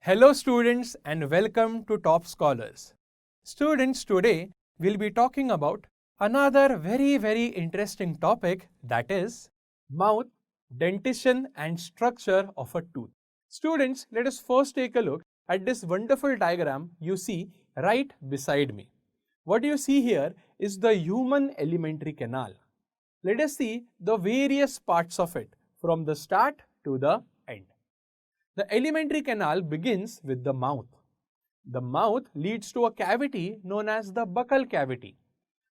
Hello students and welcome to Top Scholars. Students, today we'll be talking about another very interesting topic, that is mouth, dentition and structure of a tooth. Students, let us first take a look at this wonderful diagram you see right beside me. What you see here is the human alimentary canal. Let us see the various parts of it from the start to the end. The alimentary canal begins with the mouth. The mouth leads to a cavity known as the buccal cavity,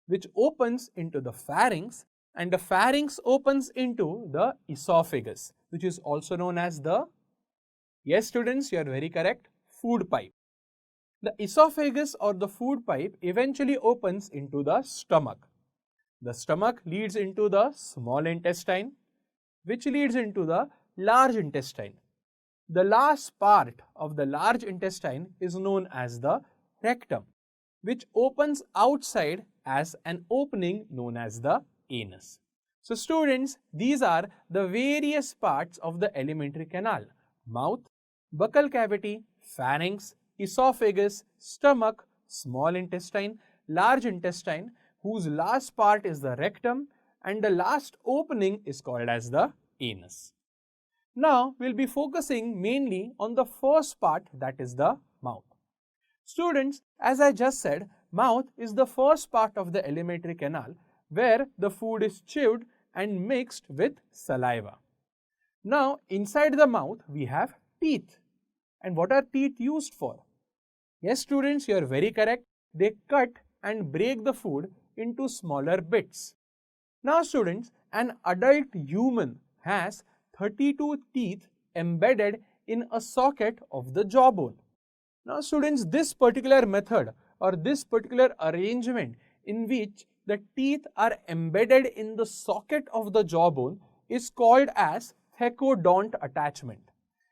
which opens into the pharynx, and the pharynx opens into the esophagus, which is also known as the, yes students, you are very correct, food pipe. The esophagus or the food pipe eventually opens into the stomach. The stomach leads into the small intestine, which leads into the large intestine. The last part of the large intestine is known as the rectum, which opens outside as an opening known as the anus. So students, these are the various parts of the alimentary canal: mouth, buccal cavity, pharynx, esophagus, stomach, small intestine, large intestine, whose last part is the rectum, and the last opening is called as the anus. Now, we'll be focusing mainly on the first part, that is the mouth. Students, as I just said, mouth is the first part of the alimentary canal where the food is chewed and mixed with saliva. Now, inside the mouth, we have teeth. And what are teeth used for? Yes, students, you are very correct. They cut and break the food into smaller bits. Now, students, an adult human has 32 teeth embedded in a socket of the jawbone. Now, students, this particular method or this particular arrangement in which the teeth are embedded in the socket of the jawbone is called as thecodont attachment.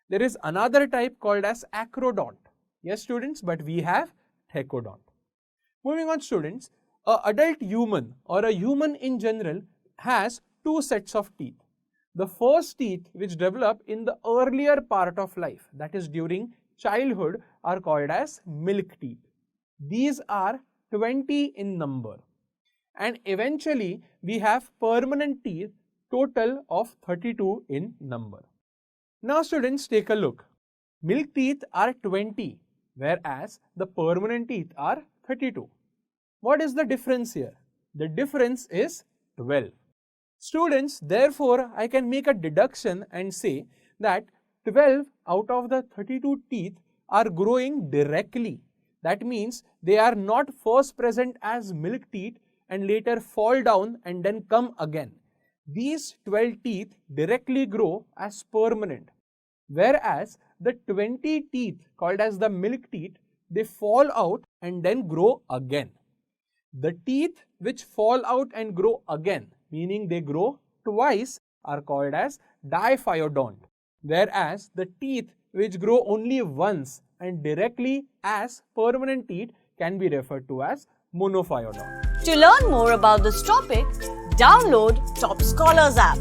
There is another type called as acrodont. Yes, students, but we have thecodont. Moving on, students, an adult human or a human in general has two sets of teeth. The first teeth which develop in the earlier part of life, that is during childhood, are called as milk teeth. These are 20 in number. And eventually we have permanent teeth, total of 32 in number. Now students, take a look. Milk teeth are 20, whereas the permanent teeth are 32. What is the difference here? The difference is 12. Students, therefore, I can make a deduction and say that 12 out of the 32 teeth are growing directly. That means they are not first present as milk teeth and later fall down and then come again. These 12 teeth directly grow as permanent, whereas the 20 teeth called as the milk teeth, they fall out and then grow again. The teeth which fall out and grow again, meaning they grow twice, are called as diphyodont, whereas the teeth which grow only once and directly as permanent teeth can be referred to as monophyodont. To learn more about this topic, download Top Scholars app.